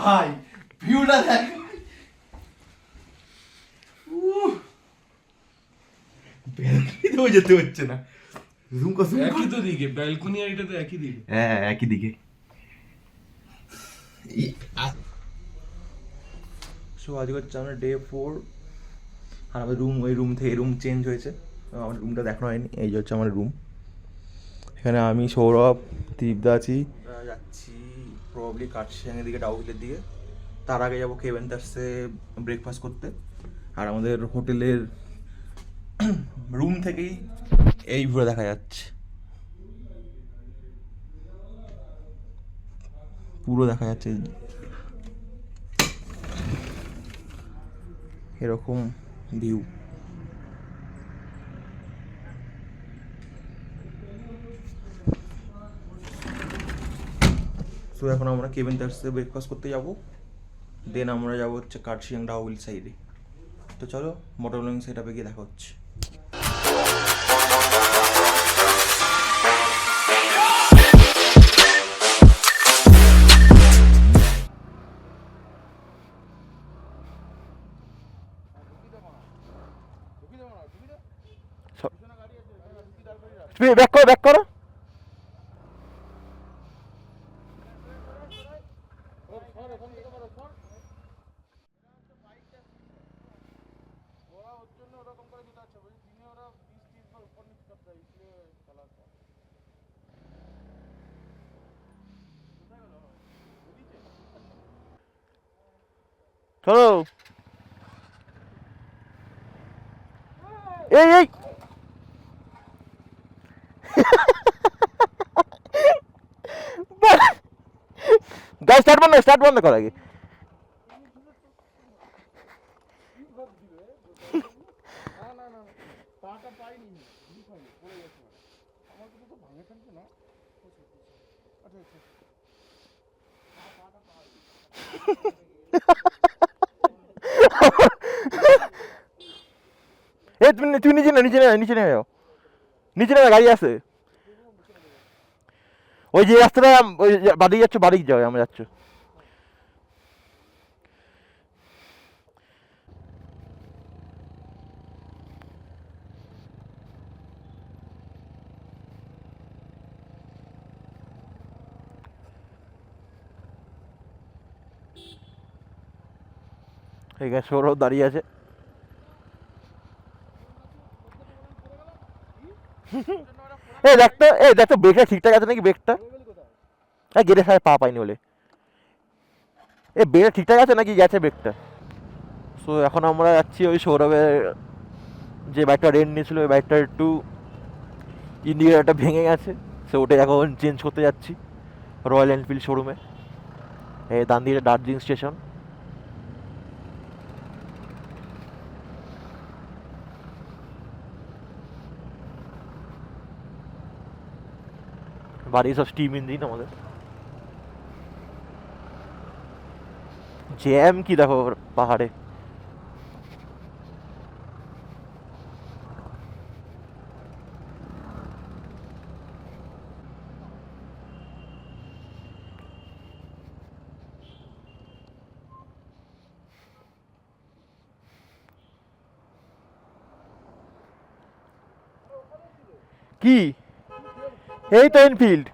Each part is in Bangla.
ভাই ভিউটা দেখ। ব্যালকনিতেও যেতে হচ্ছে না। একই তো দিকে, ব্যালকনি আর এটা তো একই দিকে। হ্যাঁ একই দিকে। সো আজকে হচ্ছে আমরা ডে 4 আর আমাদের রুম, ওই রুম থেকে রুম চেঞ্জ হয়েছে। আমার রুমটা দেখানো হয়নি, এই যে হচ্ছে আমার রুম। এখানে আমি, সৌরভ, দীপদা আছি। যাচ্ছি প্রবাবলি কাঠশিয়াঙের দিকে, ডাউহিলের দিকে। তার আগে যাবো কেভেন্টার্সে ব্রেকফাস্ট করতে। আর আমাদের হোটেলের রুম থেকেই এই ভিউ দেখা যাচ্ছে, পুরো দেখা যাচ্ছে এরকম ভিউ। সো এখন আমরা কেভেন্টার্সে ব্রেকফাস্ট করতে যাব, দেন আমরা যাবো হচ্ছে কাঠশিয়াং ডাউহিল সাইডে। তো চলো মোটর ব্লগিং সেট আপে গিয়ে দেখা হচ্ছে। ব্যাক করো, ব্যাক করো। চলো। এই এই গাড়ি স্টার্ট বন্ধ, স্টার্ট বন্ধ কর আগে। এই তুমি নিচে না, নিচে নেমে, নিচে নেমে যাও, নিচে নেমে, গাড়ি আছে। ওই যে রাস্তাটা, ওই বাড়ি যাচ্ছ, বাড়ি যাও, আমরা যাচ্ছ। এখানে সৌরভ দাঁড়িয়ে আছে। এই দেখতো, এই দেখতো ব্রেকটা ঠিকঠাক আছে নাকি, ব্রেকটা গেটের সাথে পা পাইনি বলে। এই ব্রেকটা ঠিকঠাক আছে নাকি, গেছে ব্রেকটা। সো এখন আমরা যাচ্ছি ওই সৌরভের যে বাইকটা রেন্ট নিয়েছিল, ওই বাইকটার একটু ইন্ডিকেটারটা ভেঙে গেছে। সো ওটা এখন চেঞ্জ করতে যাচ্ছি রয়্যাল এনফিল্ড শোরুমে। এই ডান দিকে দার্জিলিং স্টেশন। বাড়ি সব স্টিম ইঞ্জিন আমাদের। জ্যাম কি দেখো পাহাড়ে। কি? এই তো এনফিল্ড।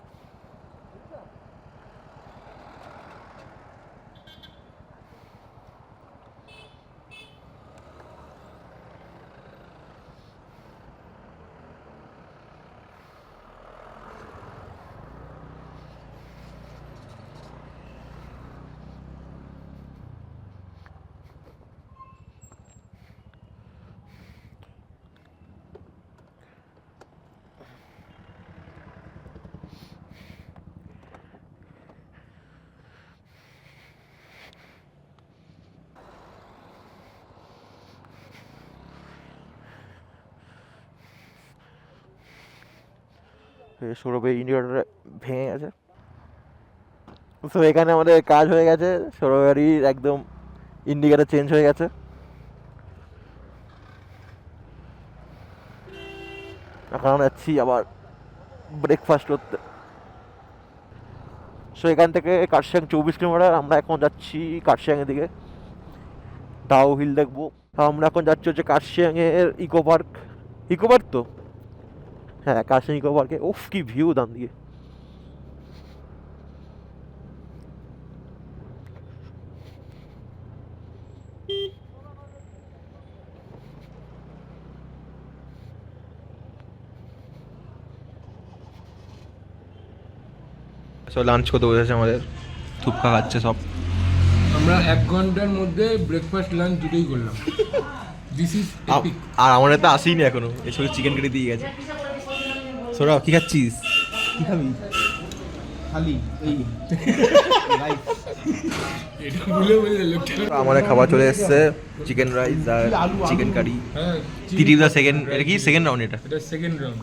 সৌরভের ইন্ডিকেটার ভেঙে গেছে। তো এখানে আমাদের কাজ হয়ে গেছে, সৌরভেরই একদম ইন্ডিকেটার চেঞ্জ হয়ে গেছে। এখন আমরা যাচ্ছি আবার ব্রেকফাস্ট করতে। সো এখান থেকে কার্শিয়াং 24 কিলোমিটার, আমরা এখন যাচ্ছি কার্শিয়াংয়ের দিকে, ডাউ হিল দেখবো। আমরা এখন যাচ্ছি হচ্ছে কার্শিয়াংয়ের ইকো পার্ক। ইকো পার্ক তো, হ্যাঁ কার্শিয়াং ইকো পার্কে। উফ কি ভিউ দাম দিয়ে। সব লাঞ্চ করতে বসেছে আমাদের, থুপকা খাচ্ছে সব। আমরা 1 ঘন্টার মধ্যে ব্রেকফাস্ট লাঞ্চ দুটোই করলাম। This is epic. আর আমার তো আসেইনি এখনো, এসব চিকেন কেটে দিয়ে গেছে। সোরা কি খাচ্ছিস? কি খাবি? খালি এই এটা ভুলে বলে লোকটা। আমাদের খাবার চলে এসেছে, চিকেন রাইস আর চিকেন কারি। হ্যাঁ, তিরিশ দা সেকেন্ড, এটা কি সেকেন্ড রাউন্ড এটা? এটা সেকেন্ড রাউন্ড।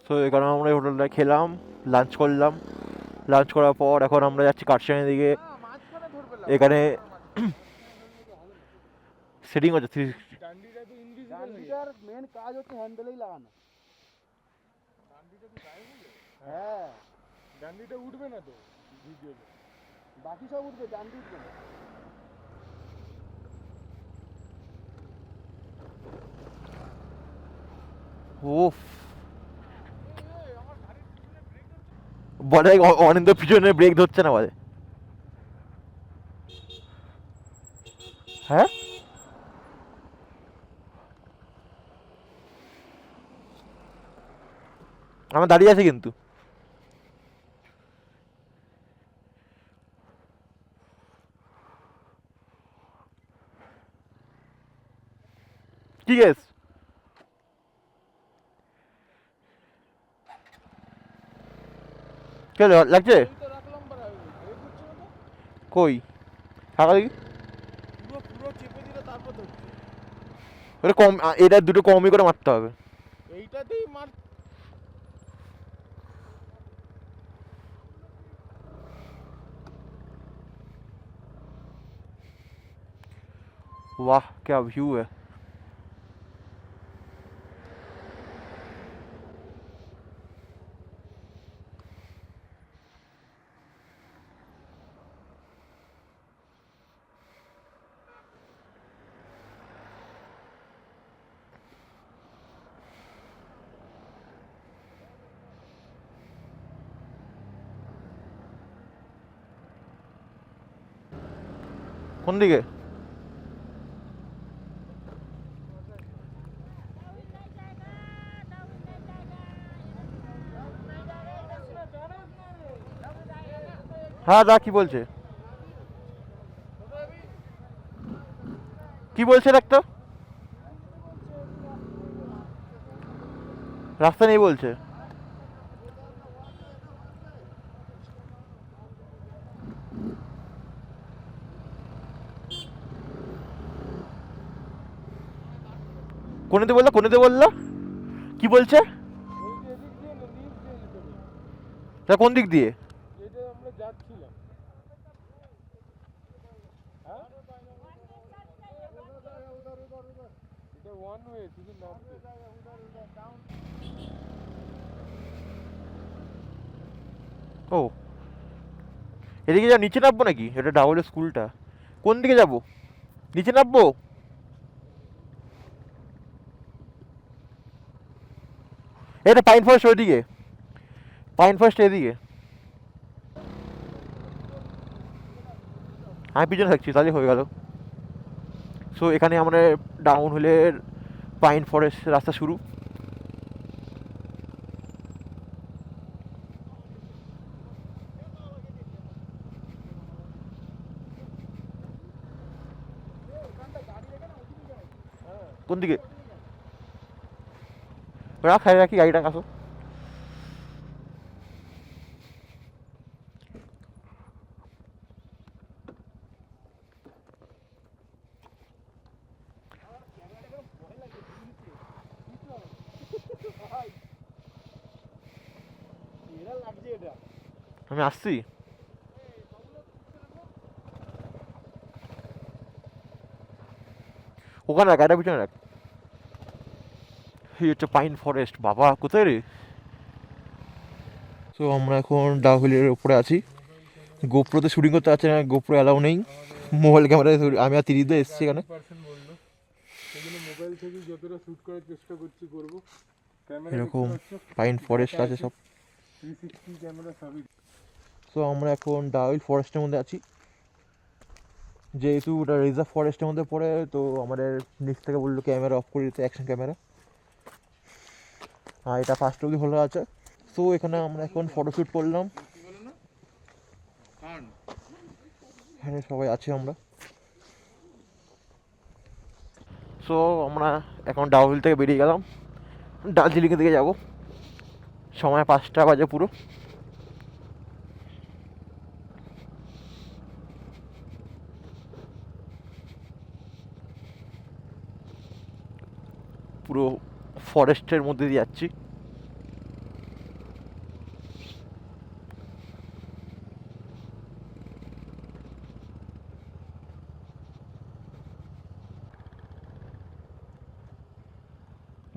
তো এখানে আমরা এই হোটেলটা খেলাম, লাঞ্চ করলাম। লাঞ্চ করার পর এখন আমরা যাচ্ছি কার্শিয়াংয়ের দিকে। এখানে সেটিং হচ্ছে 360। ডান্ডিটার মেন কাজ হচ্ছে হ্যান্ডেলেই লাগানো। হ্যাঁ, ডান্ডিটা উঠবে না তো ভিডিওতে। বাকি সব উঠবে, ডান্ডি উঠবে না। ওফ, বলে অনিন্দ পিছনে ব্রেক ধরছে না বলে। হ্যাঁ আমার দাঁড়িয়ে আছে কিন্তু। ঠিক আছে, কে লাগছে কই থাকা দেখি। পুরো চেপে দিলে তারপর ধরছে। ওটা কম, এটা দুটো কমই করে মারতে হবে। এইটাতেই মার। वाह क्या व्यू है। কোন দিকে? হ্যাঁ দা কি বলছে, কি বলছে একটা রাস্তা নেই বলছে। কোনেতে বললো, কোনেতে বললো, কি বলছে? তা কোন দিক দিয়ে? যেটা আমরা যাচ্ছিলাম। হ্যাঁ, এটা ওয়ান ওয়ে, শুধু নামতে। ও এদিকে যা, নিচে নামবো নাকি? এটা ডাবল স্কুলটা, কোন দিকে যাব? নিচে নামবো? এটা পাইন ফরেস্ট ওইদিকে, পাইন ফরেস্ট এদিকে। আমি পিছনে থাকছি, তাহলে হয়ে গেল। সো এখানে আমাদের ডাউন হিলের পাইন ফরেস্ট রাস্তা শুরু। কোন দিকে? রাখ, রাখি গাড়িটা, আসো। এরা লাগছে এটা। আমি আসছি। ওখানে রাখ, গাড়িটা পিছনে রাখ। এই হচ্ছে পাইন ফরেস্ট, বাবা কোথায় রে? তো আমরা এখন ডাউহিলের উপরে আছি। গোপ্রোতে শুটিং করতে পারছি না, গোপ্রো অ্যালাউ নেই। মোবাইল ক্যামেরায় আমি আর তিরিদে এসেছি এখানে। বললো সেই জন্য মোবাইল থেকে যতটা শ্যুট করার চেষ্টা করবো। এরকম পাইন ফরেস্ট আছে সব। 360 ক্যামেরা সবই। তো আমরা এখন ডাউহিল ফরেস্টের মধ্যে আছি, যেহেতু ওটা রিজার্ভ ফরেস্টের মধ্যে পড়ে। তো আমাদের নিচ থেকে বললো ক্যামেরা অফ করে দিতে, অ্যাকশন ক্যামেরা। আর এটা ফার্স্ট অবধি খোলা আছে। তো এখানে আমরা এখন ফটোশ্যুট করলাম, এখানে সবাই আছি আমরা। সো আমরা এখন ডাউহিল থেকে বেরিয়ে গেলাম, দার্জিলিংয়ের দিকে যাব। সময় 5টা বাজে পুরো। পুরো ফরেস্টের মধ্যে দিয়ে যাচ্ছি।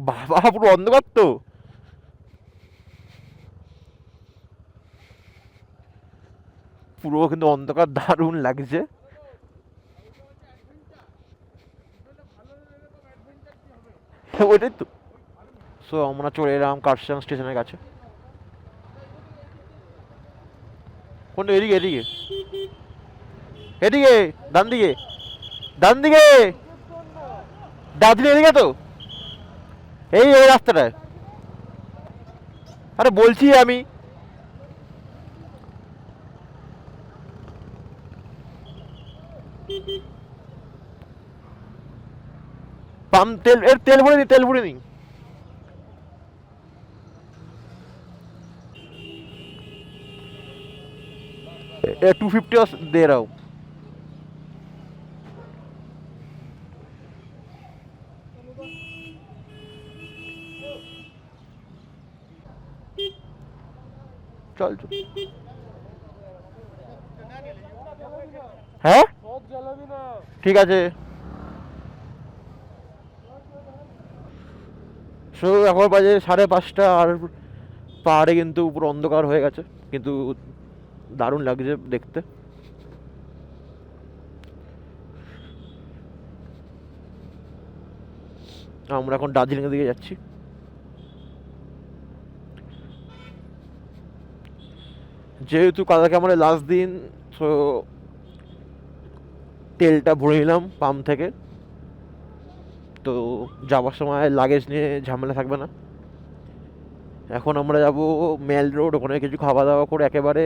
বাবা পুরো অন্ধকার তো, পুরো কিন্তু অন্ধকার, দারুণ লাগছে। ওইটাই তো। সো আমরা চলে এলাম কার্শিয়াং স্টেশনের কাছে। কোন এদিকে এদিকে এদিকে ডান দিকে, ডান দিকে, দার্জিলিং এদিকে তো, এই এই রাস্তাটায়। আরে বলছি আমি, পাম্প তেল, এর তেল ভরে নি, তেল ভরে নি। 250 दे रहा हूँ। चल चल। হ্যাঁ ঠিক আছে। সো এখন বাজে 5:30, আর পাহাড়ে কিন্তু পুরো অন্ধকার হয়ে গেছে, কিন্তু দারুণ লাগছে দেখতে। আমরা এখন দার্জিলিং এর দিকে যাচ্ছি। যেহেতু কালকে আমাদের লাস্ট দিন, সো তেলটা ভরে নিলাম পাম্প থেকে। তো যাওয়ার সময় লাগেজ নিয়ে ঝামেলা থাকবে না। এখন আমরা যাব মেল রোড, ওখানে কিছু খাওয়া দাওয়া করে একেবারে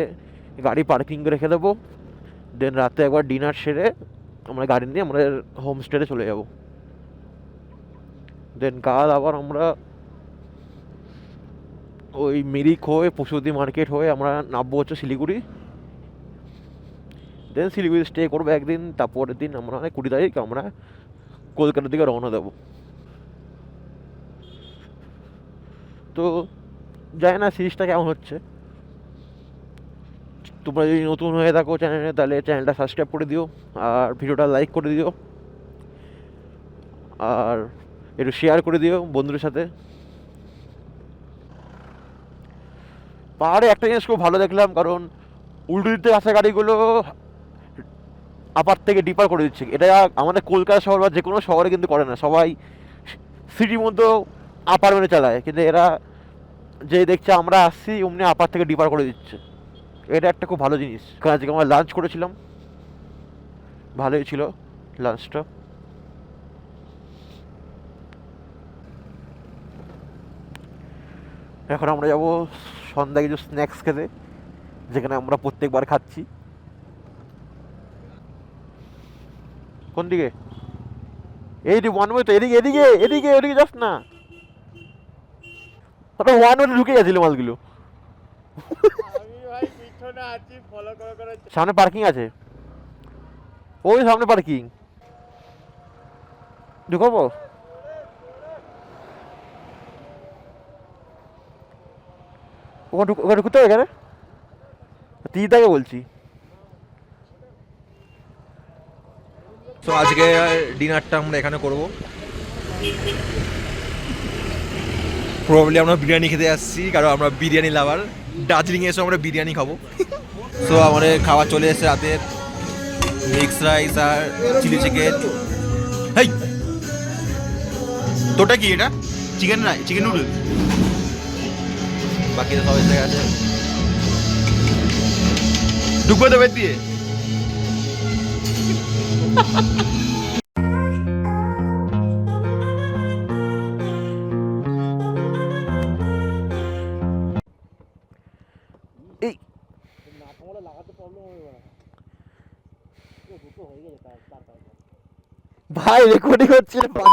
গাড়ি পার্কিং করে রেখে দেবো। দেন রাতে একবার ডিনার সেরে আমরা গাড়ি নিয়ে আমাদের হোমস্টেতে চলে যাব। দেন কাল আবার আমরা ওই মিরিক হয়ে পশুদি মার্কেট হয়ে আমরা নামবো হচ্ছে শিলিগুড়ি। দেন শিলিগুড়ি স্টে করবো একদিন, তারপরের দিন আমরা 20 তারিখ আমরা কলকাতার দিকে রওনা দেবো। তো জানি না সিরিজটা কেমন হচ্ছে। তোমরা যদি নতুন হয়ে থাকো চ্যানেলে, তাহলে চ্যানেলটা সাবস্ক্রাইব করে দিও, আর ভিডিওটা লাইক করে দিও, আর একটু শেয়ার করে দিও বন্ধুদের সাথে। পাহাড়ে একটা জিনিস খুব ভালো দেখলাম, কারণ উল্টো দিক থেকে আসা গাড়িগুলো আপার থেকে ডিপার করে দিচ্ছে। এটা আমাদের কলকাতা শহর বা যে কোনো শহরে কিন্তু করে না, সবাই সিটির মধ্যেও আপার মেনে চালায়, কিন্তু এরা যে দেখছে আমরা আসছি অমনি আপার থেকে ডিপার করে দিচ্ছে। এটা একটা খুব ভালো জিনিস। কারণ আজকে আমরা লাঞ্চ করেছিলাম, ভালোই ছিল লাঞ্চটা। এখন আমরা যাব সন্ধ্যা কিছু স্ন্যাক্স খেতে, যেখানে আমরা প্রত্যেকবার খাচ্ছি। কোন দিকে? এই যে ওয়ান ওয়ে তো, এদিকে এদিকে এদিকে, ওদিকে যাস না। ওটা ওয়ান ওয়ে ঢুকে গেছিল মালগুলো। সামনে পার্কিং আছে, ওই সামনে পার্কিং। ঢুকাবো? ওখানে ঢুকতে হবে এখানে, দিদাকে বলছি। তো আজকে ডিনারটা আমরা এখানে করব। প্রবাবলি আমরা বিরিয়ানি খেতে আসছি, কারণ আমরা বিরিয়ানি লাভার। দার্জিলিংয়ে এসে আমরা বিরিয়ানি খাবো। সো আমাদের খাবার চলে এসেছে রাতের, মিক্স রাইস আর চিলি চিকেন। হেই, তোটা কি এটা? চিকেন নাই, চিকেন নুডল। বাকি সব এসে গেছে। ঢুকবো তো বেদ দিয়ে। এই না কমালে লাগাতে প্রবলেম হবে না। দুটো হয়ে গেছে তার ভাই রেকর্ডিং হচ্ছে না।